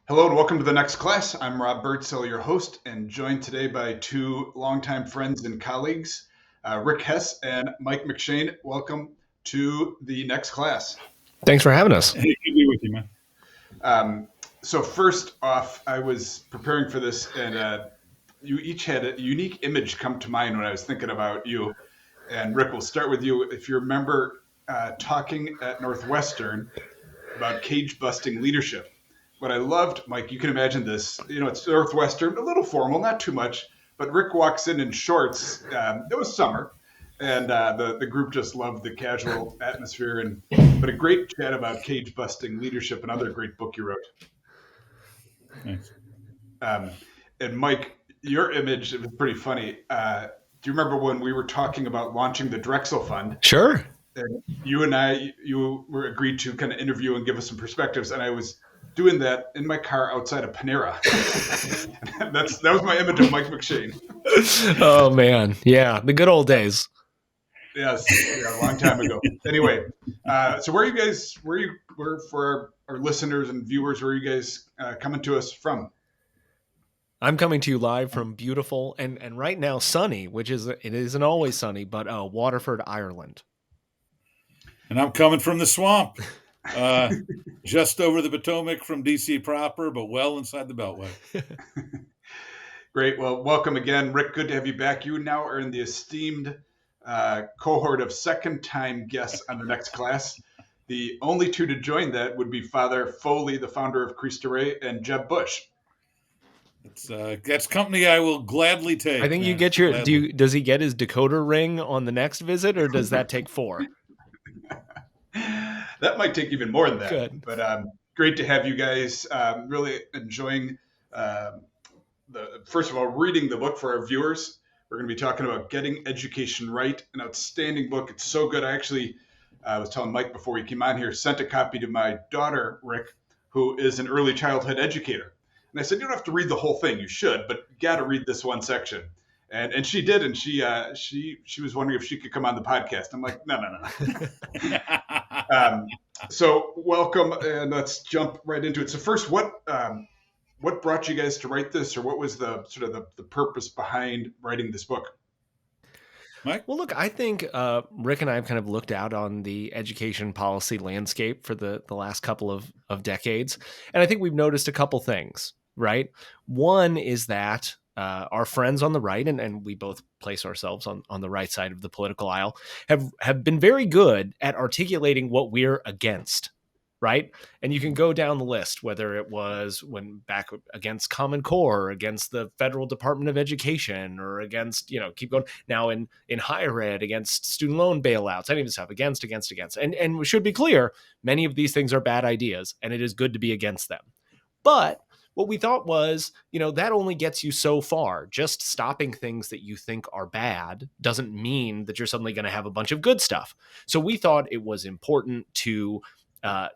Hello and welcome to the next class. I'm Rob Birdsell, your host, and joined today by two longtime friends and colleagues, Rick Hess and Mike McShane. Welcome to the next class. Thanks for having us. Hey, good to be with you, man. So first off, I was preparing for this, and you each had a unique image come to mind when I was thinking about you. And Rick, we'll start with you. If you remember talking at Northwestern about cage busting leadership. What I loved, Mike, you can imagine this. It's Northwestern, a little formal, not too much. But Rick walks in shorts. It was summer, and the group just loved the casual atmosphere. But a great chat about cage busting leadership, another great book you wrote. Thanks. And Mike, your image, it was pretty funny. Do you remember when we were talking about launching the Drexel Fund? Sure. And you were agreed to kind of interview and give us some perspectives, and I was doing that in my car outside of Panera. That was my image of Mike McShane. Oh man, yeah, the good old days. Yes, a long time ago. Anyway, so where for our listeners and viewers, where are you guys coming to us from? I'm coming to you live from beautiful and right now sunny, it isn't always sunny, but Waterford, Ireland. And I'm coming from the swamp, just over the Potomac from DC proper, but well inside the Beltway. Great. Well, welcome again, Rick. Good to have you back. You now are in the esteemed cohort of second-time guests on the next class. The only two to join that would be Father Foley, the founder of Cristo Rey, and Jeb Bush. That's company I will gladly take. I think you get does he get his decoder ring on the next visit, or does that take 4? That might take even more than that. Good. But great to have you guys. Really enjoying first of all, reading the book for our viewers. We're going to be talking about Getting Education Right, an outstanding book. It's so good. I actually was telling Mike before we came on here, sent a copy to my daughter, Rick, who is an early childhood educator. And I said, you don't have to read the whole thing. You should, but you got to read this one section. And she did, and she was wondering if she could come on the podcast. I'm like, no. So welcome, and let's jump right into it. So first, what brought you guys to write this, or what was the sort of the purpose behind writing this book? Mike? Well, look, I think Rick and I have kind of looked out on the education policy landscape for the last couple of decades, and I think we've noticed a couple things, right? One is that our friends on the right, and we both place ourselves on the right side of the political aisle, have been very good at articulating what we're against, right? And you can go down the list, whether it was when back against Common Core, or against the Federal Department of Education, or against, keep going now in higher ed, against student loan bailouts, any of this stuff, against. And we should be clear, many of these things are bad ideas, and it is good to be against them. But what we thought was, that only gets you so far. Just stopping things that you think are bad doesn't mean that you're suddenly going to have a bunch of good stuff. So we thought it was important to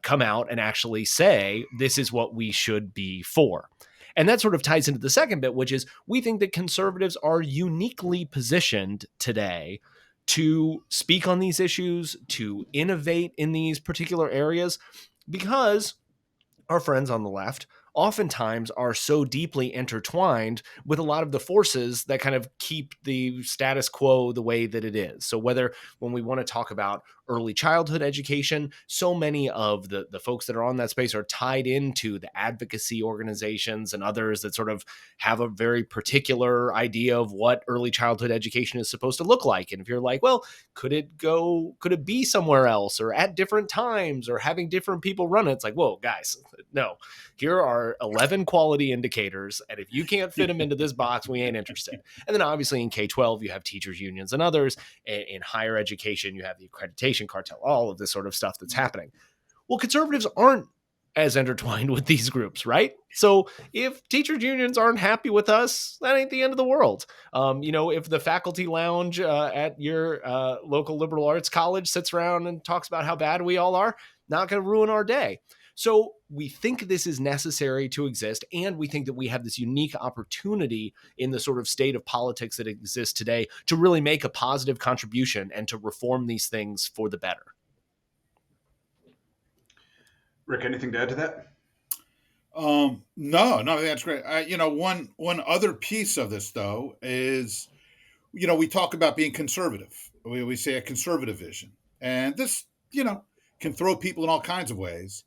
come out and actually say, this is what we should be for. And that sort of ties into the second bit, which is we think that conservatives are uniquely positioned today to speak on these issues, to innovate in these particular areas, because our friends on the left oftentimes are so deeply intertwined with a lot of the forces that kind of keep the status quo the way that it is. So when we want to talk about early childhood education, so many of the folks that are on that space are tied into the advocacy organizations and others that sort of have a very particular idea of what early childhood education is supposed to look like. And if you're like, well, could it be somewhere else, or at different times, or having different people run it? It's like, whoa, guys, no. Here are 11 quality indicators, and if you can't fit them into this box, we ain't interested. And then obviously in K-12, you have teachers unions and others. In higher education, you have the accreditation cartel, all of this sort of stuff that's happening. Well, conservatives aren't as intertwined with these groups, right? So if teachers unions aren't happy with us, that ain't the end of the world. If the faculty lounge at your local liberal arts college sits around and talks about how bad we all are, not going to ruin our day. So we think this is necessary to exist, and we think that we have this unique opportunity in the sort of state of politics that exists today to really make a positive contribution and to reform these things for the better. Rick, anything to add to that? No, that's great. One other piece of this though is, we talk about being conservative. We say a conservative vision, and this, can throw people in all kinds of ways.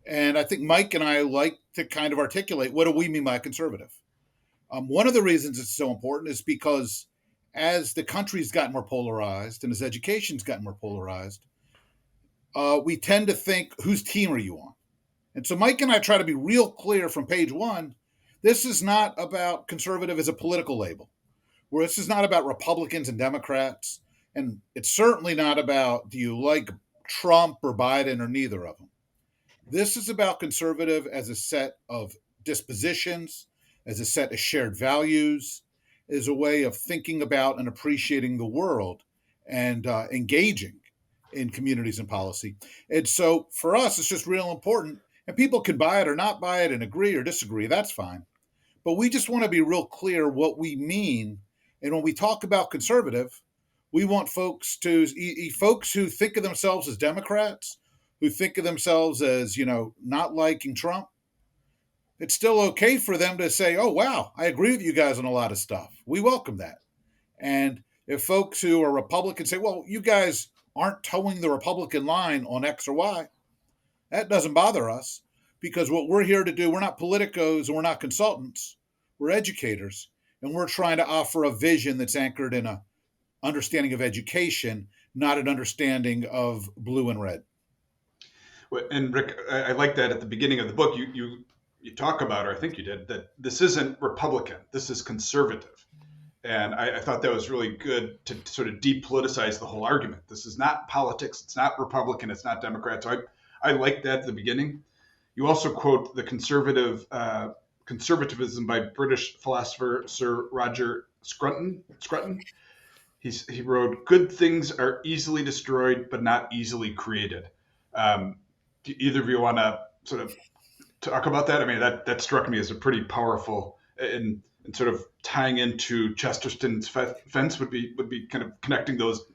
And I think Mike and I like to kind of articulate what do we mean by conservative. One of the reasons it's so important is because as the country's gotten more polarized and as education's gotten more polarized, we tend to think, whose team are you on? And so Mike and I try to be real clear from page one. This is not about conservative as a political label, where this is not about Republicans and Democrats. And it's certainly not about, do you like Trump or Biden or neither of them? This is about conservative as a set of dispositions, as a set of shared values, as a way of thinking about and appreciating the world and engaging in communities and policy. And so for us, it's just real important. And people can buy it or not buy it and agree or disagree. That's fine. But we just want to be real clear what we mean. And when we talk about conservative, we want folks who think of themselves as Democrats, who think of themselves as, not liking Trump. It's still okay for them to say, oh, wow, I agree with you guys on a lot of stuff. We welcome that. And if folks who are Republicans say, well, you guys aren't towing the Republican line on X or Y, that doesn't bother us, because what we're here to do, we're not politicos and we're not consultants. We're educators, and we're trying to offer a vision that's anchored in a understanding of education, not an understanding of blue and red. And Rick, I like that at the beginning of the book, you talk about, or I think you did, that this isn't Republican, this is conservative. And I thought that was really good to sort of depoliticize the whole argument. This is not politics, it's not Republican, it's not Democrat. So I like that at the beginning. You also quote the conservatism by British philosopher Sir Roger Scruton. He wrote, "Good things are easily destroyed, but not easily created." Do either of you want to sort of talk about that? I mean, that struck me as a pretty powerful, and sort of tying into Chesterton's fence would be kind of connecting those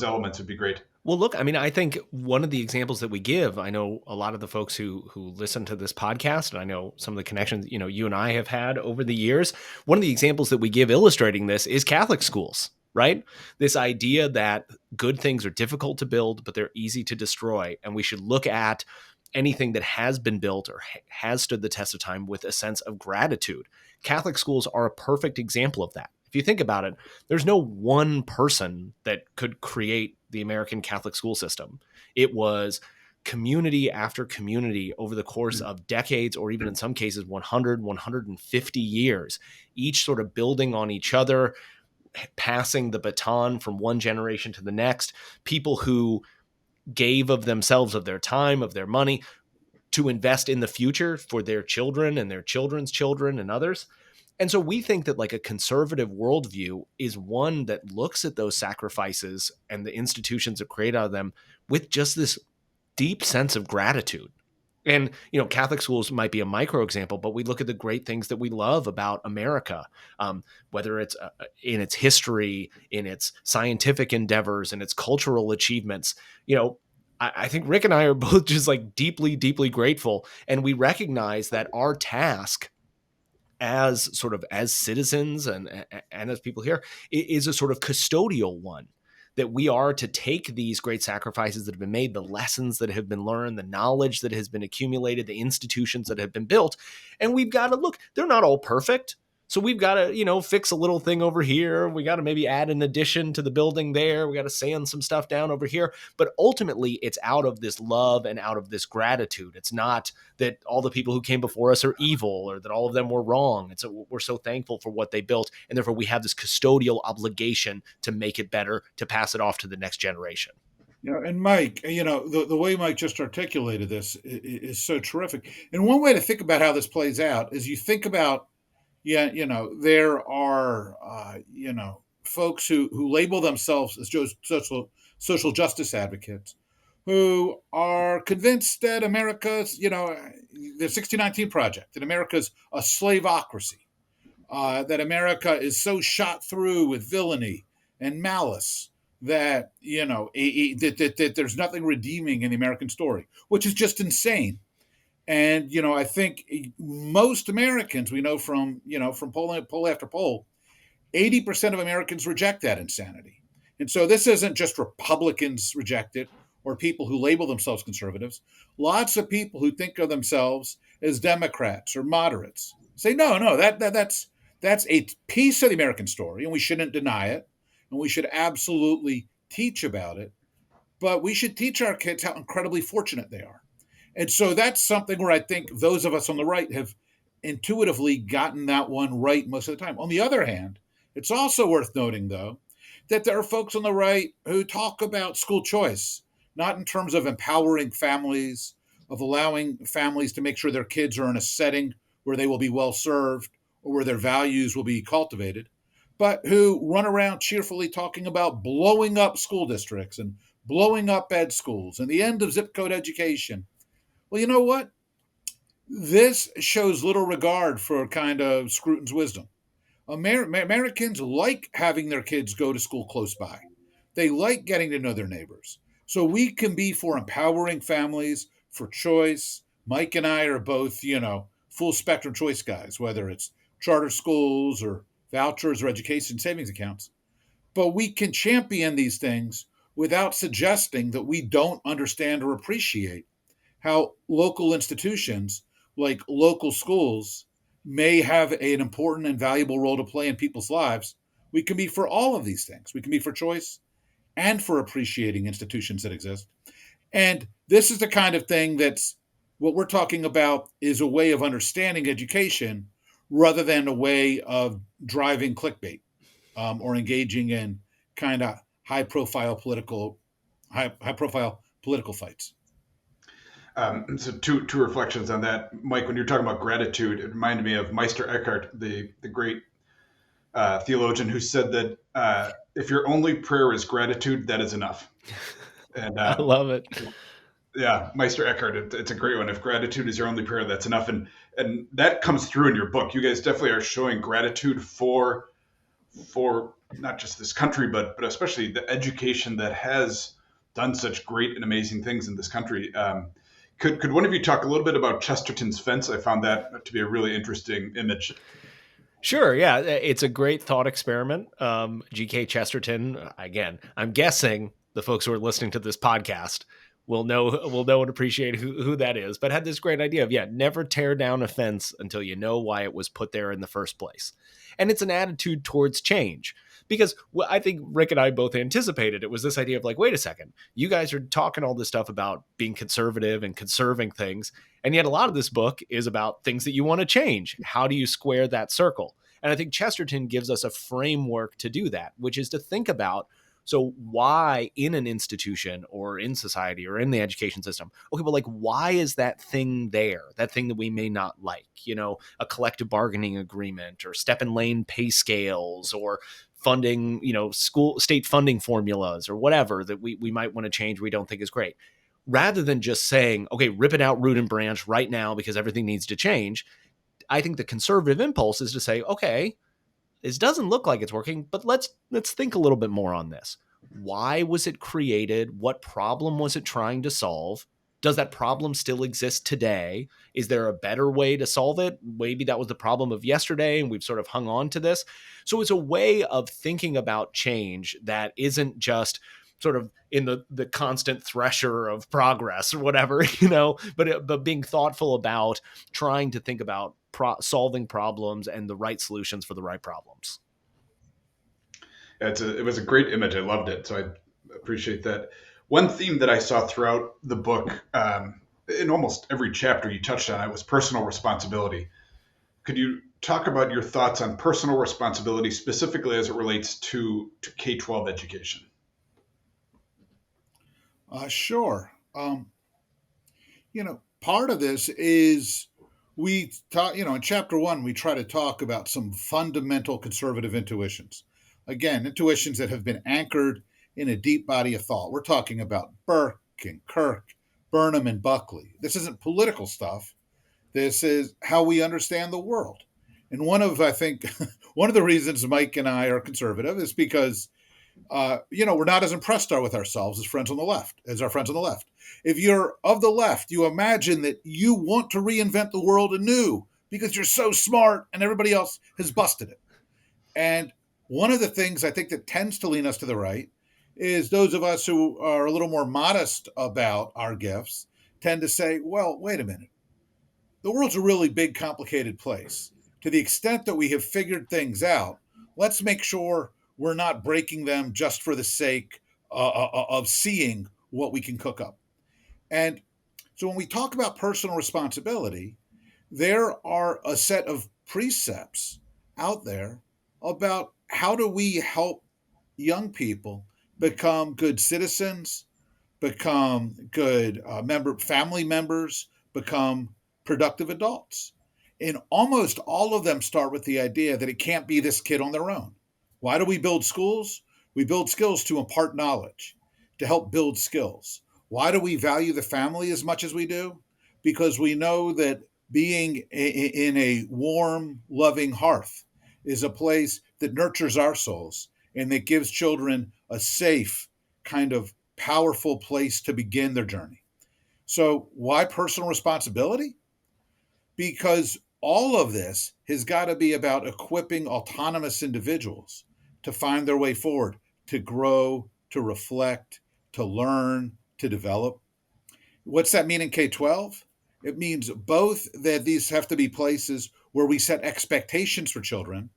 elements would be great. Well, look, I mean, I think one of the examples that we give, I know a lot of the folks who listen to this podcast, and I know some of the connections, you and I have had over the years. One of the examples that we give illustrating this is Catholic schools, right? This idea that good things are difficult to build, but they're easy to destroy. And we should look at anything that has been built or has stood the test of time with a sense of gratitude. Catholic schools are a perfect example of that. If you think about it, there's no one person that could create the American Catholic school system. It was community after community over the course of decades, or even in some cases 100, 150 years, each sort of building on each other, passing the baton from one generation to the next, people who gave of themselves, of their time, of their money, to invest in the future for their children and their children's children and others. And so we think that like a conservative worldview is one that looks at those sacrifices and the institutions that create out of them with just this deep sense of gratitude. And, Catholic schools might be a micro example, but we look at the great things that we love about America, whether it's in its history, in its scientific endeavors, and its cultural achievements. I think Rick and I are both just like deeply, deeply grateful. And we recognize that our task as citizens and as people here is a sort of custodial one, that we are to take these great sacrifices that have been made, the lessons that have been learned, the knowledge that has been accumulated, the institutions that have been built, and we've got to look, they're not all perfect. So we've got to, fix a little thing over here. We got to maybe add an addition to the building there. We got to sand some stuff down over here. But ultimately, it's out of this love and out of this gratitude. It's not that all the people who came before us are evil or that all of them were wrong. We're so thankful for what they built. And therefore, we have this custodial obligation to make it better, to pass it off to the next generation. And Mike, the way Mike just articulated this is so terrific. And one way to think about how this plays out is you think about, there are, folks who label themselves as social justice advocates who are convinced that America's, the 1619 Project, that America's a slaveocracy, that America is so shot through with villainy and malice that, that there's nothing redeeming in the American story, which is just insane. And, I think most Americans, we know from poll after poll, 80% of Americans reject that insanity. And so this isn't just Republicans reject it or people who label themselves conservatives. Lots of people who think of themselves as Democrats or moderates say, no, that's a piece of the American story, and we shouldn't deny it, and we should absolutely teach about it. But we should teach our kids how incredibly fortunate they are. And so that's something where I think those of us on the right have intuitively gotten that one right most of the time. On the other hand, it's also worth noting, though, that there are folks on the right who talk about school choice, not in terms of empowering families, of allowing families to make sure their kids are in a setting where they will be well served or where their values will be cultivated, but who run around cheerfully talking about blowing up school districts and blowing up ed schools and the end of zip code education. Well, you know what? This shows little regard for kind of Scruton's wisdom. Americans like having their kids go to school close by. They like getting to know their neighbors. So we can be for empowering families, for choice. Mike and I are both, full spectrum choice guys, whether it's charter schools or vouchers or education savings accounts. But we can champion these things without suggesting that we don't understand or appreciate how local institutions like local schools may have an important and valuable role to play in people's lives. We can be for all of these things. We can be for choice and for appreciating institutions that exist. And this is the kind of thing that's what we're talking about is a way of understanding education rather than a way of driving clickbait or engaging in kind of high profile political fights. So two reflections on that, Mike. When you're talking about gratitude, it reminded me of Meister Eckhart, the great theologian, who said that if your only prayer is gratitude, that is enough. And I love it. Yeah, Meister Eckhart. It's a great one. If gratitude is your only prayer, that's enough. And that comes through in your book. You guys definitely are showing gratitude for not just this country, but especially the education that has done such great and amazing things in this country. Could one of you talk a little bit about Chesterton's fence? I found that to be a really interesting image. Sure. Yeah. It's a great thought experiment. G.K. Chesterton, again, I'm guessing the folks who are listening to this podcast will know and appreciate who that is, but had this great idea of, never tear down a fence until you know why it was put there in the first place. And it's an attitude towards change. Because I think Rick and I both anticipated it was this idea of like, wait a second, you guys are talking all this stuff about being conservative and conserving things. And yet a lot of this book is about things that you want to change. How do you square that circle? And I think Chesterton gives us a framework to do that, which is to think about, so why in an institution or in society or in the education system, okay, well, like, why is that thing there? That thing that we may not like, a collective bargaining agreement or step and lane pay scales or funding, state funding formulas or whatever that we might want to change we don't think is great. Rather than just saying, okay, rip it out root and branch right now because everything needs to change. I think the conservative impulse is to say, okay, this doesn't look like it's working, but let's think a little bit more on this. Why was it created? What problem was it trying to solve? Does that problem still exist today? Is there a better way to solve it? Maybe that was the problem of yesterday and we've sort of hung on to this. So it's a way of thinking about change that isn't just sort of in the constant thresher of progress or whatever, but being thoughtful about trying to think about solving problems and the right solutions for the right problems. It was a great image. I loved it. So I appreciate that. One theme that I saw throughout the book, in almost every chapter you touched on, it was personal responsibility. Could you talk about your thoughts on personal responsibility, specifically as it relates to K-12 education? Sure. Part of this is we talk, in chapter 1, we try to talk about some fundamental conservative intuitions. Again, intuitions that have been anchored in a deep body of thought. We're talking about Burke and Kirk, Burnham and Buckley. This isn't political stuff. This is how we understand the world. And one of the reasons Mike and I are conservative is because we're not as impressed with ourselves as our friends on the left. If you're of the left, you imagine that you want to reinvent the world anew because you're so smart and everybody else has busted it. And one of the things I think that tends to lean us to the right is those of us who are a little more modest about our gifts tend to say, well, wait a minute. The world's a really big, complicated place. To the extent that we have figured things out, let's make sure we're not breaking them just for the sake of seeing what we can cook up. And so when we talk about personal responsibility, there are a set of precepts out there about how do we help young people become good citizens, become good family members, become productive adults. And almost all of them start with the idea that it can't be this kid on their own. Why do we build schools? We build skills to impart knowledge, to help build skills. Why do we value the family as much as we do? Because we know that being in a warm, loving hearth is a place that nurtures our souls and that gives children a safe, kind of powerful place to begin their journey. So, why personal responsibility? Because all of this has got to be about equipping autonomous individuals to find their way forward, to grow, to reflect, to learn, to develop. What's that mean in K-12? It means both that these have to be places where we set expectations for children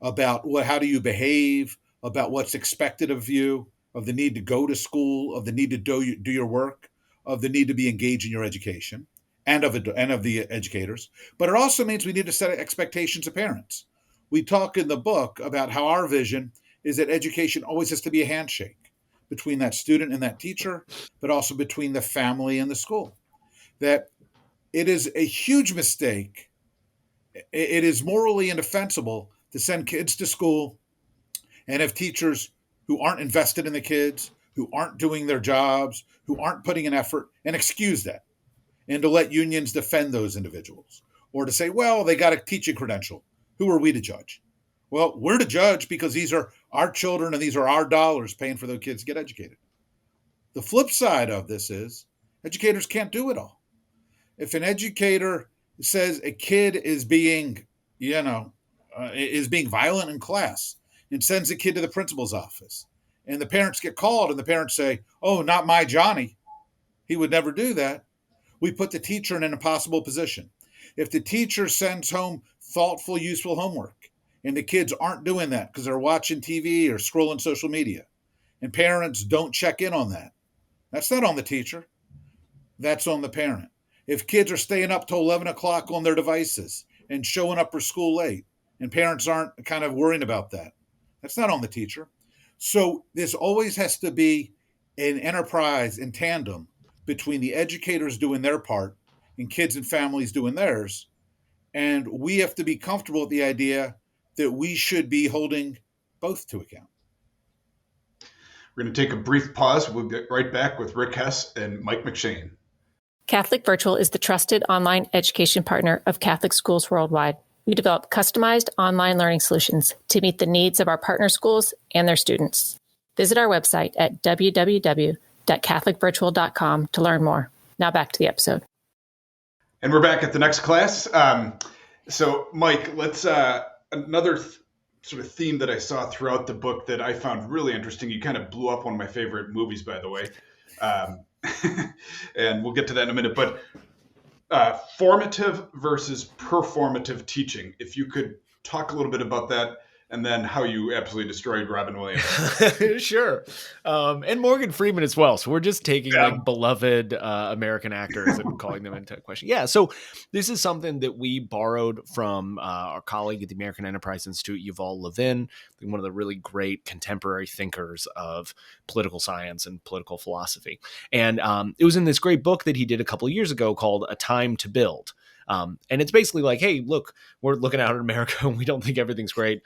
about how do you behave, about what's expected of you, of the need to go to school, of the need to do your work, of the need to be engaged in your education, and of the educators. But it also means we need to set expectations of parents. We talk in the book about how our vision is that education always has to be a handshake between that student and that teacher, but also between the family and the school. That it is a huge mistake. It is morally indefensible to send kids to school and have teachers who aren't invested in the kids, who aren't doing their jobs, who aren't putting in effort, and excuse that, and to let unions defend those individuals, or to say, well, they got a teaching credential. Who are we to judge? Well, we're to judge because these are our children and these are our dollars paying for those kids to get educated. The flip side of this is educators can't do it all. If an educator says a kid is being, is being violent in class and sends a kid to the principal's office, and the parents get called and the parents say, oh, not my Johnny, he would never do that, we put the teacher in an impossible position. If the teacher sends home thoughtful, useful homework, and the kids aren't doing that because they're watching TV or scrolling social media, and parents don't check in on that, that's not on the teacher. That's on the parent. If kids are staying up till 11 o'clock on their devices and showing up for school late, and parents aren't kind of worrying about that, that's not on the teacher. So this always has to be an enterprise in tandem between the educators doing their part and kids and families doing theirs. And we have to be comfortable with the idea that we should be holding both to account. We're going to take a brief pause. We'll get right back with Rick Hess and Mike McShane. Catholic Virtual is the trusted online education partner of Catholic schools worldwide. We develop customized online learning solutions to meet the needs of our partner schools and their students. Visit our website at www.catholicvirtual.com to learn more. Now back to the episode. And we're back at the next class. So, Mike, let's another sort of theme that I saw throughout the book that I found really interesting. You kind of blew up one of my favorite movies, by the way. And we'll get to that in a minute. But formative versus performative teaching. If you could talk a little bit about that, and then how you absolutely destroyed Robin Williams. Sure. And Morgan Freeman as well. So we're just taking like beloved American actors and calling them into question. Yeah. So this is something that we borrowed from our colleague at the American Enterprise Institute, Yuval Levin, one of the really great contemporary thinkers of political science and political philosophy. And it was in this great book that he did a couple of years ago called A Time to Build. And it's basically like, hey, look, we're looking out at America and we don't think everything's great.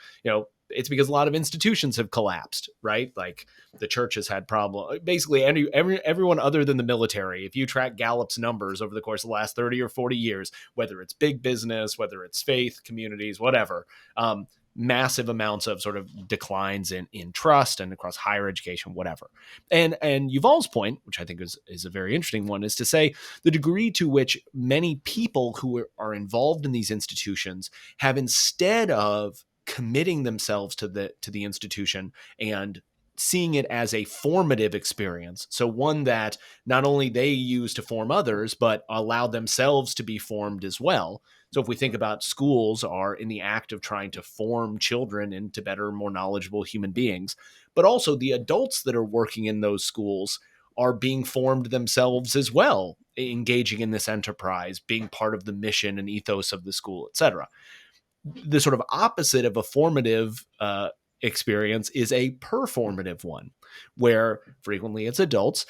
It's because a lot of institutions have collapsed, right? Like the church has had problems. Basically, everyone other than the military, if you track Gallup's numbers over the course of the last 30 or 40 years, whether it's big business, whether it's faith, communities, whatever, massive amounts of sort of declines in trust and across higher education, whatever. And Yuval's point, which I think is a very interesting one, is to say the degree to which many people who are involved in these institutions have, instead of committing themselves to the institution and seeing it as a formative experience, so one that not only they use to form others, but allow themselves to be formed as well. So if we think about schools are in the act of trying to form children into better, more knowledgeable human beings, but also the adults that are working in those schools are being formed themselves as well, engaging in this enterprise, being part of the mission and ethos of the school, et cetera. The sort of opposite of a formative experience is a performative one, where frequently it's adults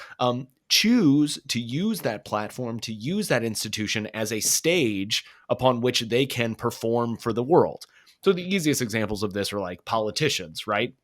choose to use that platform, to use that institution as a stage upon which they can perform for the world. So the easiest examples of this are like politicians, right?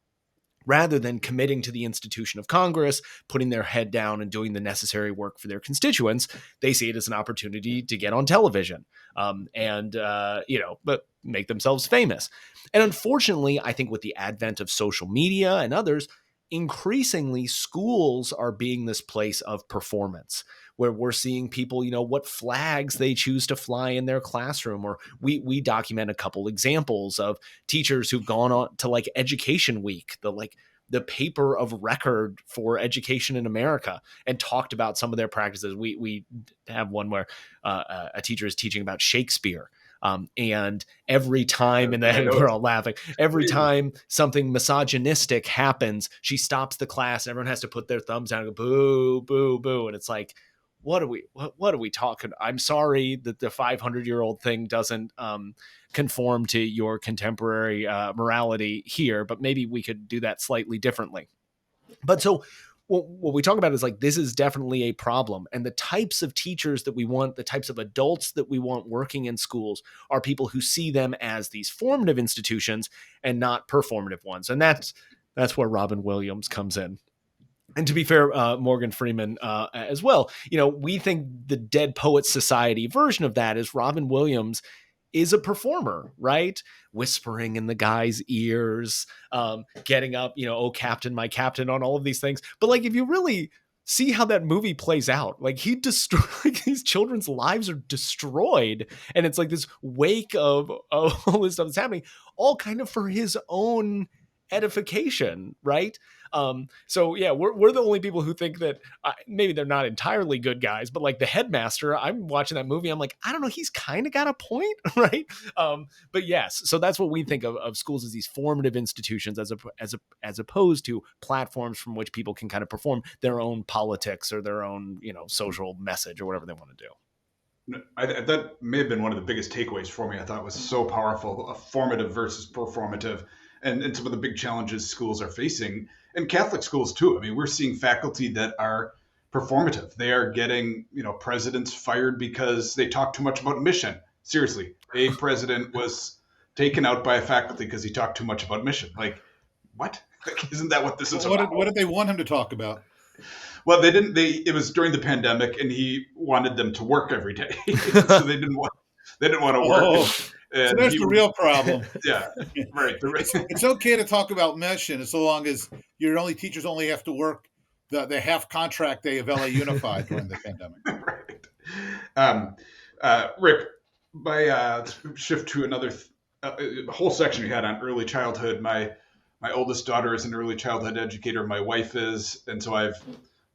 Rather than committing to the institution of Congress, putting their head down and doing the necessary work for their constituents, they see it as an opportunity to get on television but make themselves famous. And unfortunately, I think with the advent of social media and others, increasingly schools are being this place of performance, where we're seeing people, what flags they choose to fly in their classroom. Or we document a couple examples of teachers who've gone on to like Education Week, the paper of record for education in America, and talked about some of their practices. We have one where a teacher is teaching about Shakespeare. And every time, and then we're all laughing, every time something misogynistic happens, she stops the class and everyone has to put their thumbs down and go, boo, boo, boo. And it's like, what are we talking? I'm sorry that the 500-year-old thing doesn't conform to your contemporary morality here, but maybe we could do that slightly differently. But so what we talk about is like, this is definitely a problem. And the types of teachers that we want, the types of adults that we want working in schools are people who see them as these formative institutions and not performative ones. And that's where Robin Williams comes in. And to be fair, Morgan Freeman as well. We think the Dead Poets Society version of that is Robin Williams is a performer, right? Whispering in the guy's ears, getting up, oh, Captain, my Captain, on all of these things. But like, if you really see how that movie plays out, like these children's lives are destroyed. And it's like this wake of all this stuff that's happening, all kind of for his own edification, right? So yeah, we're the only people who think that maybe they're not entirely good guys, but like the headmaster, I'm watching that movie, I'm like, I don't know, he's kind of got a point, right? But yes, so that's what we think of schools as these formative institutions, as opposed to platforms from which people can kind of perform their own politics or their own social message or whatever they want to do. That may have been one of the biggest takeaways for me. I thought it was so powerful, formative versus performative, and some of the big challenges schools are facing, and Catholic schools too. I mean, we're seeing faculty that are performative. They are getting, presidents fired because they talk too much about mission. Seriously, a president was taken out by a faculty because he talked too much about mission. Like, what? Like, isn't that what this is about? What did they want him to talk about? Well, they didn't. It was during the pandemic, and he wanted them to work every day, so they didn't want to work. Oh. So that's the real problem. Yeah, right. It's okay to talk about mission as long as your teachers only have to work the half contract day of LA Unified during the pandemic. Right. Rick, let's shift to another whole section you had on early childhood. My oldest daughter is an early childhood educator. My wife is, and so I've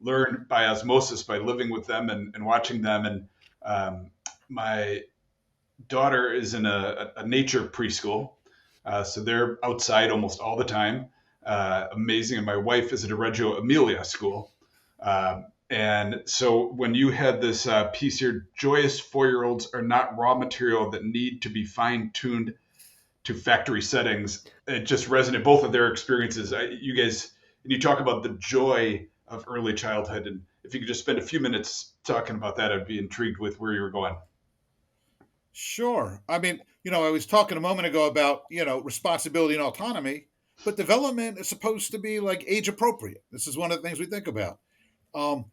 learned by osmosis by living with them and watching them. And my daughter is in a nature preschool, so they're outside almost all the time. Amazing. And my wife is at a Reggio Emilia school. And so when you had this piece here, joyous 4-year-olds are not raw material that need to be fine-tuned to factory settings. It just resonated, both of their experiences. You guys, and you talk about the joy of early childhood. And if you could just spend a few minutes talking about that, I'd be intrigued with where you were going. Sure. I mean, I was talking a moment ago about, responsibility and autonomy, but development is supposed to be like age appropriate. This is one of the things we think about. Any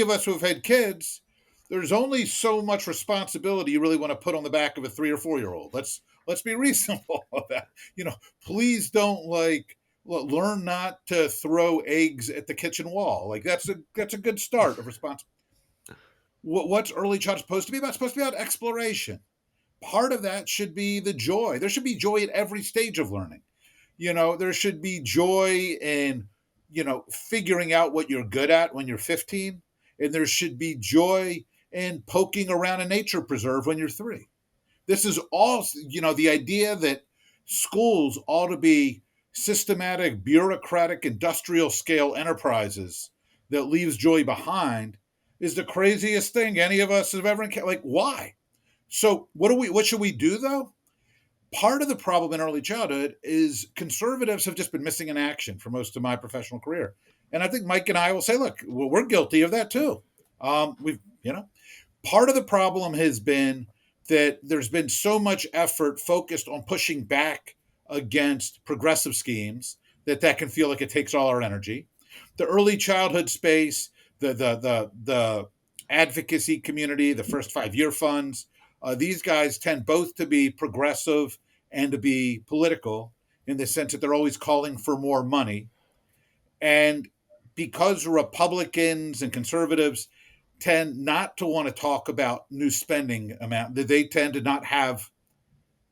of us who have had kids, there's only so much responsibility you really want to put on the back of a 3 or 4-year-old. Let's be reasonable about that. Please don't learn not to throw eggs at the kitchen wall. Like that's a good start of response. What's early childhood supposed to be about? It's supposed to be about exploration. Part of that should be the joy. There should be joy at every stage of learning. There should be joy in, figuring out what you're good at when you're 15. And there should be joy in poking around a nature preserve when you're 3. This is all, the idea that schools ought to be systematic, bureaucratic, industrial scale enterprises that leaves joy behind is the craziest thing any of us have ever encountered. Like, why? So what should we do though? Part of the problem in early childhood is conservatives have just been missing in action for most of my professional career. And I think Mike and I will say, look, we're guilty of that too. Part of the problem has been that there's been so much effort focused on pushing back against progressive schemes that can feel like it takes all our energy. The early childhood space, the advocacy community, the first 5-year funds, these guys tend both to be progressive and to be political in the sense that they're always calling for more money. And because Republicans and conservatives tend not to want to talk about new spending amount, that they tend to not have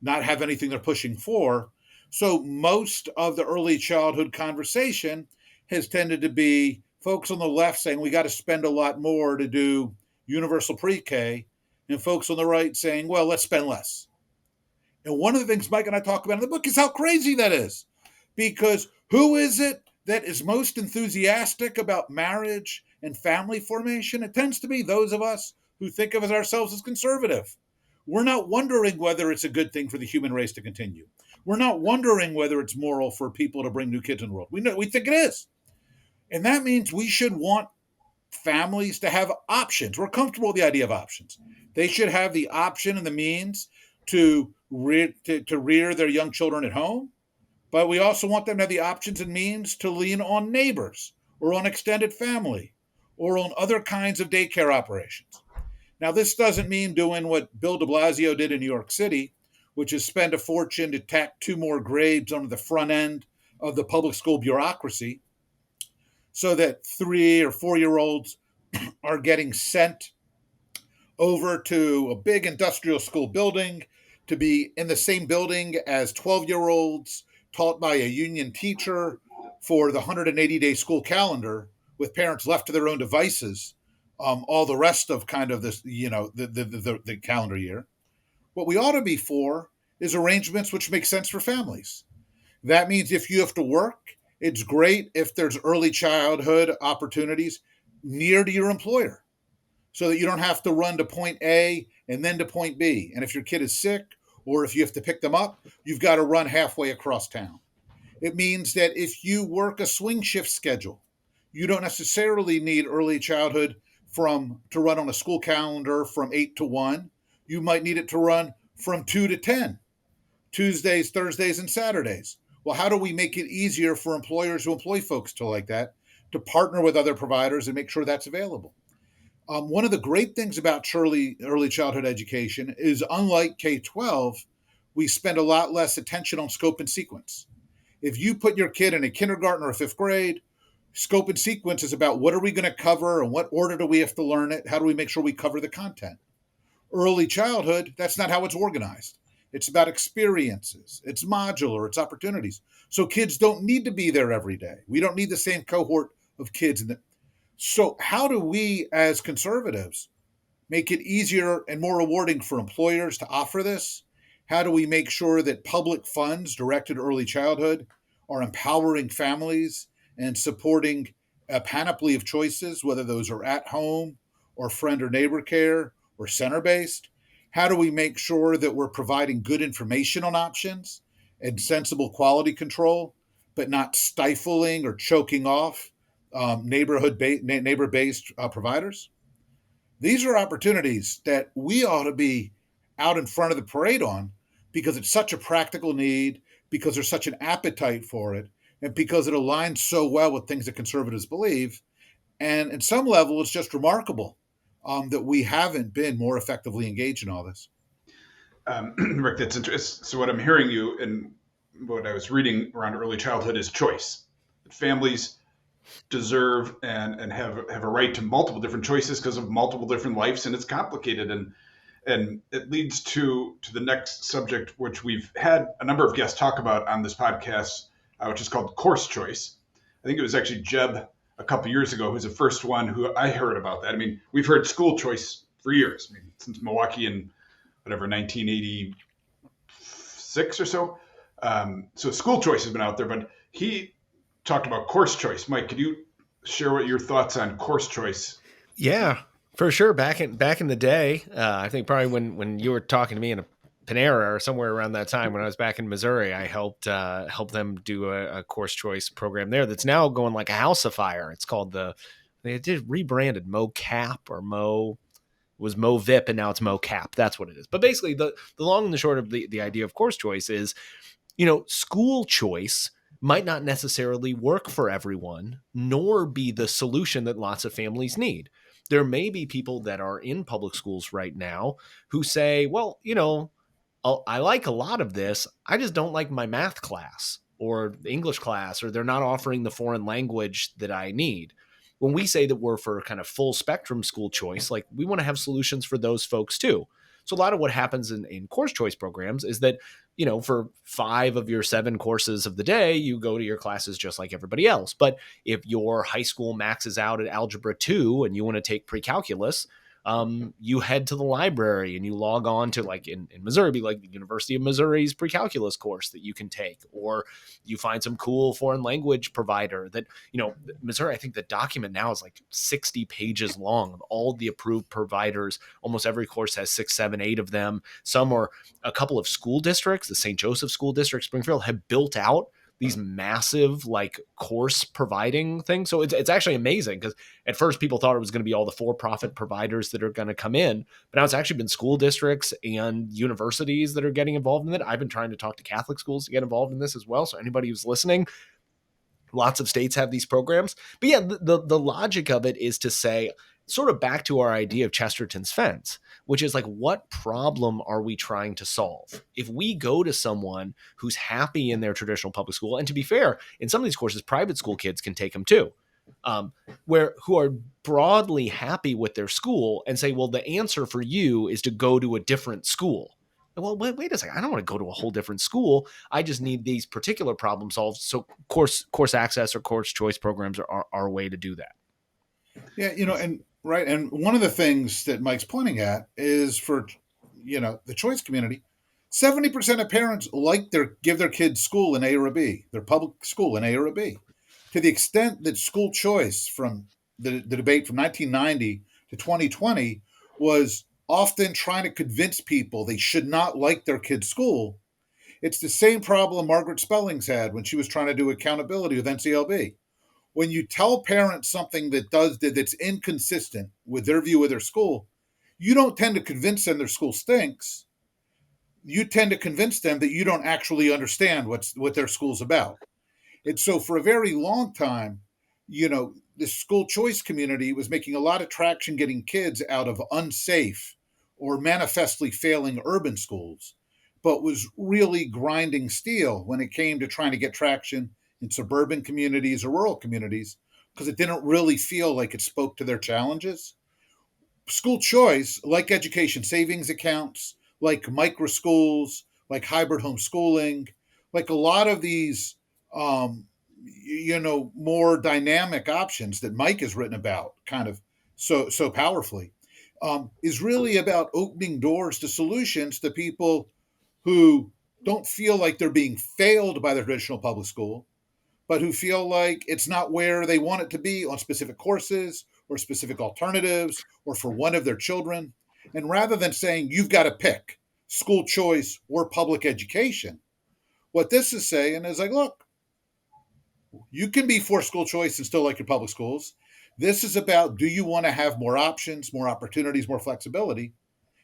anything they're pushing for. So most of the early childhood conversation has tended to be folks on the left saying we got to spend a lot more to do universal pre-K, and folks on the right saying, well, let's spend less. And one of the things Mike and I talk about in the book is how crazy that is. Because who is it that is most enthusiastic about marriage and family formation? It tends to be those of us who think of ourselves as conservative. We're not wondering whether it's a good thing for the human race to continue. We're not wondering whether it's moral for people to bring new kids in the world. We think it is. And that means we should want families to have options. We're comfortable with the idea of options. They should have the option and the means to rear their young children at home, but we also want them to have the options and means to lean on neighbors or on extended family or on other kinds of daycare operations. Now, this doesn't mean doing what Bill de Blasio did in New York City, which is spend a fortune to tack 2 more grades onto the front end of the public school bureaucracy so that 3 or 4-year-olds are getting sent over to a big industrial school building to be in the same building as 12-year-olds taught by a union teacher for the 180-day school calendar with parents left to their own devices all the rest of kind of this, the calendar year. What we ought to be for is arrangements which make sense for families. That means if you have to work, it's great if there's early childhood opportunities near to your employer so that you don't have to run to point A and then to point B. And if your kid is sick or if you have to pick them up, you've got to run halfway across town. It means that if you work a swing shift schedule, you don't necessarily need early childhood to run on a school calendar from 8 to 1. You might need it to run from 2 to 10, Tuesdays, Thursdays, and Saturdays. Well, how do we make it easier for employers who employ folks like that to partner with other providers and make sure that's available? One of the great things about early childhood education is, unlike K-12, we spend a lot less attention on scope and sequence. If you put your kid in a kindergarten or a 5th grade, scope and sequence is about what are we going to cover and what order do we have to learn it? How do we make sure we cover the content? Early childhood, that's not how it's organized. It's about experiences. It's modular. It's opportunities. So kids don't need to be there every day. We don't need the same cohort of kids. So how do we as conservatives make it easier and more rewarding for employers to offer this? How do we make sure that public funds directed to early childhood are empowering families and supporting a panoply of choices, whether those are at home or friend or neighbor care or center-based? How do we make sure that we're providing good information on options and sensible quality control, but not stifling or choking off neighbor-based providers? These are opportunities that we ought to be out in front of the parade on because it's such a practical need, because there's such an appetite for it, and because it aligns so well with things that conservatives believe. And at some level, it's just remarkable that we haven't been more effectively engaged in all this. Rick, that's interesting. So what I'm hearing you and what I was reading around early childhood is choice. Families deserve and have a right to multiple different choices because of multiple different lives, and it's complicated. And it leads to the next subject, which we've had a number of guests talk about on this podcast, which is called course choice. I think it was actually Jeb a couple years ago who's the first one who I heard about that. I mean, we've heard school choice for years, I mean, since Milwaukee in whatever 1986 or so. So school choice has been out there, but he talked about course choice. Mike, could you share what your thoughts on course choice? Yeah, for sure. Back in the day, I think probably when you were talking to me in a Panera or somewhere around that time when I was back in Missouri, I helped them do a course choice program there that's now going like a house of fire. It's called they did rebranded MoCap or Mo was MoVip and now it's MoCap. That's what it is. But basically the long and the short of the idea of course choice is, school choice might not necessarily work for everyone, nor be the solution that lots of families need. There may be people that are in public schools right now who say, well, I like a lot of this. I just don't like my math class or the English class, or they're not offering the foreign language that I need. When we say that we're for kind of full spectrum school choice, like we want to have solutions for those folks too. So a lot of what happens in course choice programs is that, for 5 of your 7 courses of the day, you go to your classes just like everybody else. But if your high school maxes out at Algebra 2 and you want to take pre-calculus, you head to the library and you log on to, like in Missouri, be like the University of Missouri's pre-calculus course that you can take, or you find some cool foreign language provider that, Missouri, I think the document now is like 60 pages long of all the approved providers. Almost every course has 6, 7, 8 of them. Some are a couple of school districts, the St. Joseph School District, Springfield, have built out these massive like course providing things. So it's actually amazing because at first people thought it was going to be all the for-profit providers that are going to come in, but now it's actually been school districts and universities that are getting involved in it. I've been trying to talk to Catholic schools to get involved in this as well. So anybody who's listening, lots of states have these programs. But yeah, the logic of it is to say, sort of back to our idea of Chesterton's fence, which is like, what problem are we trying to solve? If we go to someone who's happy in their traditional public school, and to be fair, in some of these courses, private school kids can take them too, who are broadly happy with their school and say, well, the answer for you is to go to a different school. Well, wait a second. I don't want to go to a whole different school. I just need these particular problem solved. So course access or course choice programs are a way to do that. Yeah, and right. And one of the things that Mike's pointing at is for, the choice community, 70% of parents give their kids school in A or a B, their public school in A or a B. To the extent that school choice from the debate from 1990 to 2020 was often trying to convince people they should not like their kid's school, it's the same problem Margaret Spellings had when she was trying to do accountability with NCLB. When you tell parents something that's inconsistent with their view of their school, you don't tend to convince them their school stinks. You tend to convince them that you don't actually understand what their school's about. And so for a very long time, the school choice community was making a lot of traction getting kids out of unsafe or manifestly failing urban schools, but was really grinding steel when it came to trying to get traction in suburban communities or rural communities, because it didn't really feel like it spoke to their challenges. School choice, like education savings accounts, like micro schools, like hybrid homeschooling, like a lot of these, more dynamic options that Mike has written about kind of so powerfully, is really about opening doors to solutions to people who don't feel like they're being failed by their traditional public school, but who feel like it's not where they want it to be on specific courses or specific alternatives or for one of their children. And rather than saying, you've got to pick school choice or public education, what this is saying is like, look, you can be for school choice and still like your public schools. This is about, do you want to have more options, more opportunities, more flexibility?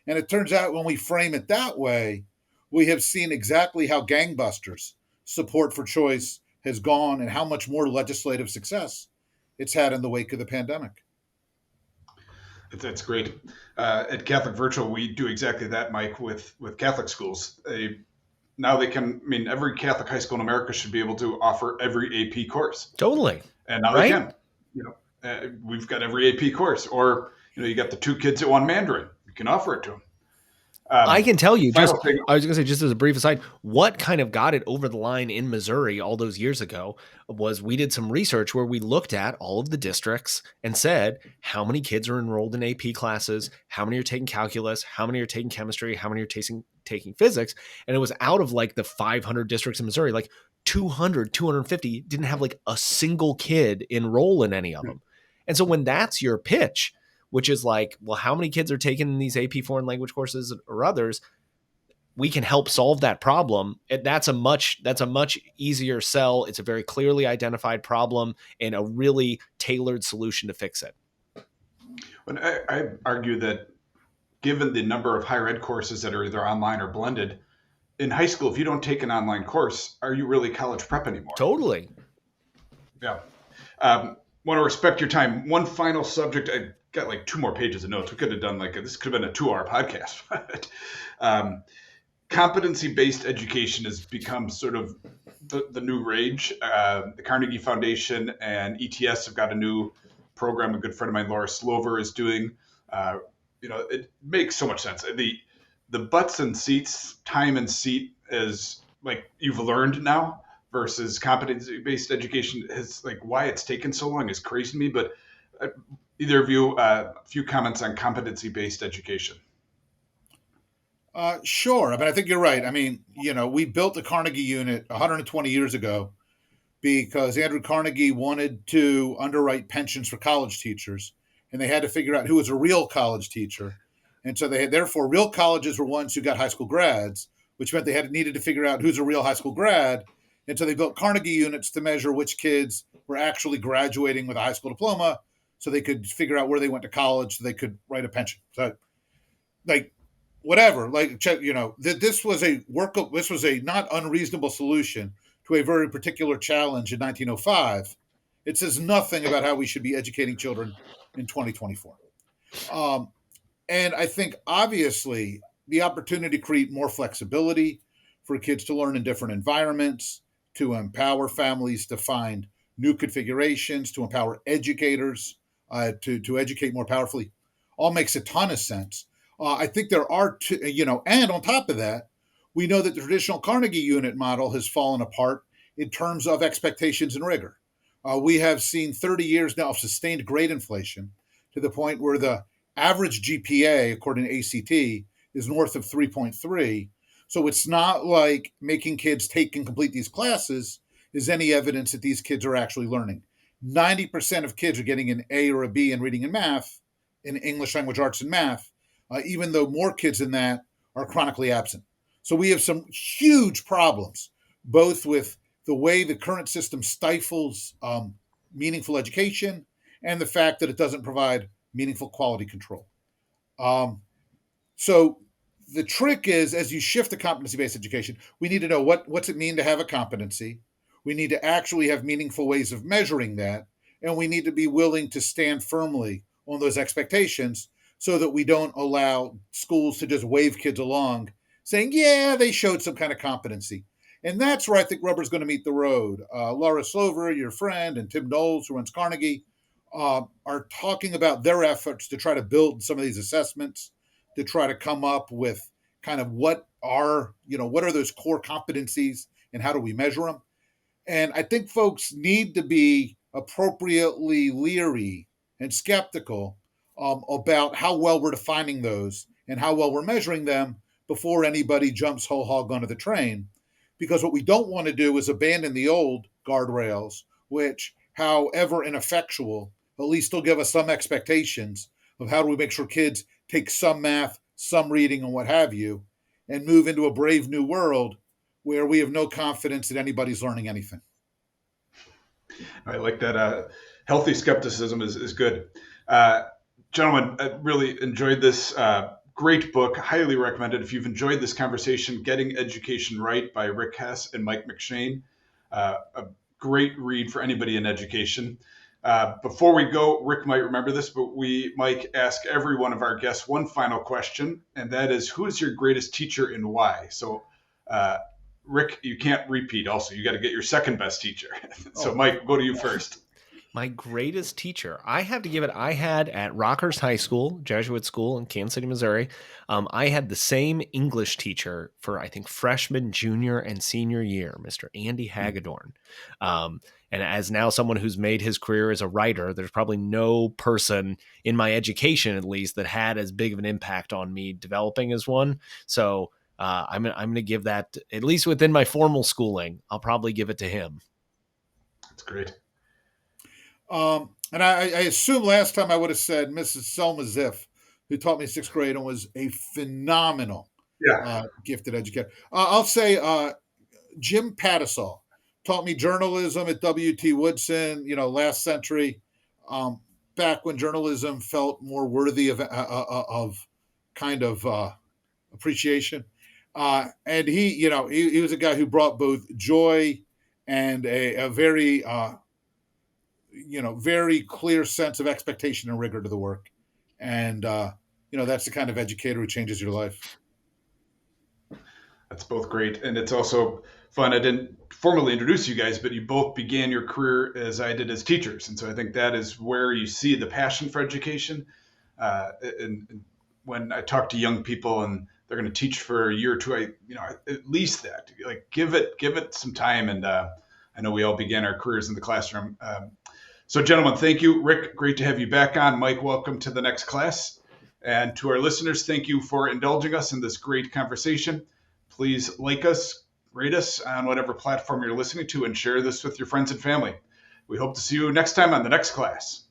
And it turns out when we frame it that way, we have seen exactly how gangbusters support for choice has gone and how much more legislative success it's had in the wake of the pandemic. That's great. At Catholic Virtual, we do exactly that, Mike, with Catholic schools. Now they can, I mean, every Catholic high school in America should be able to offer every AP course. Totally. And now they Right? can. We've got every AP course. Or, you got the two kids that want Mandarin. You can offer it to them. I can tell you, Final thing. I was going to say, just as a brief aside, what kind of got it over the line in Missouri all those years ago was we did some research where we looked at all of the districts and said, how many kids are enrolled in AP classes? How many are taking calculus? How many are taking chemistry? How many are taking physics? And it was out of like the 500 districts in Missouri, like 200, 250 didn't have like a single kid enroll in any of them. And so when that's your pitch, which is like, well, how many kids are taking these AP foreign language courses or others? We can help solve that problem. That's a much easier sell. It's a very clearly identified problem and a really tailored solution to fix it. But I argue that given the number of higher ed courses that are either online or blended, in high school, if you don't take an online course, are you really college prep anymore? Totally. Yeah. Want to respect your time. One final subject. I got like 2 more pages of notes. We could have done this could have been a 2-hour podcast. Competency-based education has become sort of the new rage. The Carnegie Foundation and ETS have got a new program. A good friend of mine, Laura Slover, is doing. It makes so much sense. The butts and seats, time and seat is like you've learned now versus competency-based education. Is like why it's taken so long is crazy to me. But either of you, a few comments on competency-based education. Sure. I mean, I think you're right. I mean, we built the Carnegie unit 120 years ago because Andrew Carnegie wanted to underwrite pensions for college teachers, and they had to figure out who was a real college teacher. And so therefore, real colleges were ones who got high school grads, which meant they needed to figure out who's a real high school grad. And so they built Carnegie units to measure which kids were actually graduating with a high school diploma, so they could figure out where they went to college, so they could write a pension. So, whatever, this was a not unreasonable solution to a very particular challenge in 1905. It says nothing about how we should be educating children in 2024. And I think obviously the opportunity to create more flexibility for kids to learn in different environments, to empower families to find new configurations, to empower educators to educate more powerfully, all makes a ton of sense. I think there are, and on top of that, we know that the traditional Carnegie unit model has fallen apart in terms of expectations and rigor. We have seen 30 years now of sustained grade inflation to the point where the average GPA, according to ACT, is north of 3.3. So it's not like making kids take and complete these classes is any evidence that these kids are actually learning. 90% of kids are getting an A or a B in reading and math, in English language arts and math, even though more kids than that are chronically absent. So we have some huge problems, both with the way the current system stifles meaningful education and the fact that it doesn't provide meaningful quality control. So the trick is, as you shift to competency-based education, we need to know what's it mean to have a competency. We need to actually have meaningful ways of measuring that, and we need to be willing to stand firmly on those expectations so that we don't allow schools to just wave kids along saying, yeah, they showed some kind of competency. And that's where I think rubber's going to meet the road. Laura Slover, your friend, and Tim Knowles, who runs Carnegie, are talking about their efforts to try to build some of these assessments, to try to come up with kind of what are those core competencies and how do we measure them. And I think folks need to be appropriately leery and skeptical about how well we're defining those and how well we're measuring them before anybody jumps whole hog onto the train. Because what we don't want to do is abandon the old guardrails, which, however ineffectual, at least still give us some expectations of how do we make sure kids take some math, some reading, and what have you, and move into a brave new world where we have no confidence that anybody's learning anything. I like that. Healthy skepticism is good. Gentlemen, I really enjoyed this. Great book, highly recommended. If you've enjoyed this conversation, Getting Education Right by Rick Hess and Mike McShane, a great read for anybody in education. Before we go, Rick might remember this, but Mike, ask every one of our guests one final question, and that is, who is your greatest teacher and why? So, Rick, you can't repeat. Also, you got to get your second best teacher. So, Mike, go to you first. My greatest teacher, I have to give it, I had at Rockers High School, Jesuit school in Kansas City, Missouri. I had the same English teacher for, I think, freshman, junior, and senior year, Mr. Andy Hagedorn. And as now someone who's made his career as a writer, there's probably no person in my education, at least, that had as big of an impact on me developing as one. So I'm going to give that, at least within my formal schooling, I'll probably give it to him. That's great. And I assume last time I would have said Mrs. Selma Ziff, who taught me sixth grade and was a phenomenal, gifted educator. I'll say Jim Pattisall taught me journalism at W.T. Woodson, last century, back when journalism felt more worthy of kind of appreciation. And he was a guy who brought both joy and a very very clear sense of expectation and rigor to the work. And, that's the kind of educator who changes your life. That's both great. And it's also fun. I didn't formally introduce you guys, but you both began your career as I did as teachers. And so I think that is where you see the passion for education. And when I talk to young people and they're going to teach for a year or two, at least that, like, give it some time. And I know we all began our careers in the classroom. So, gentlemen, thank you. Rick, great to have you back on. Mike, welcome to the next class. And to our listeners, thank you for indulging us in this great conversation. Please like us, rate us on whatever platform you're listening to, and share this with your friends and family. We hope to see you next time on the next class.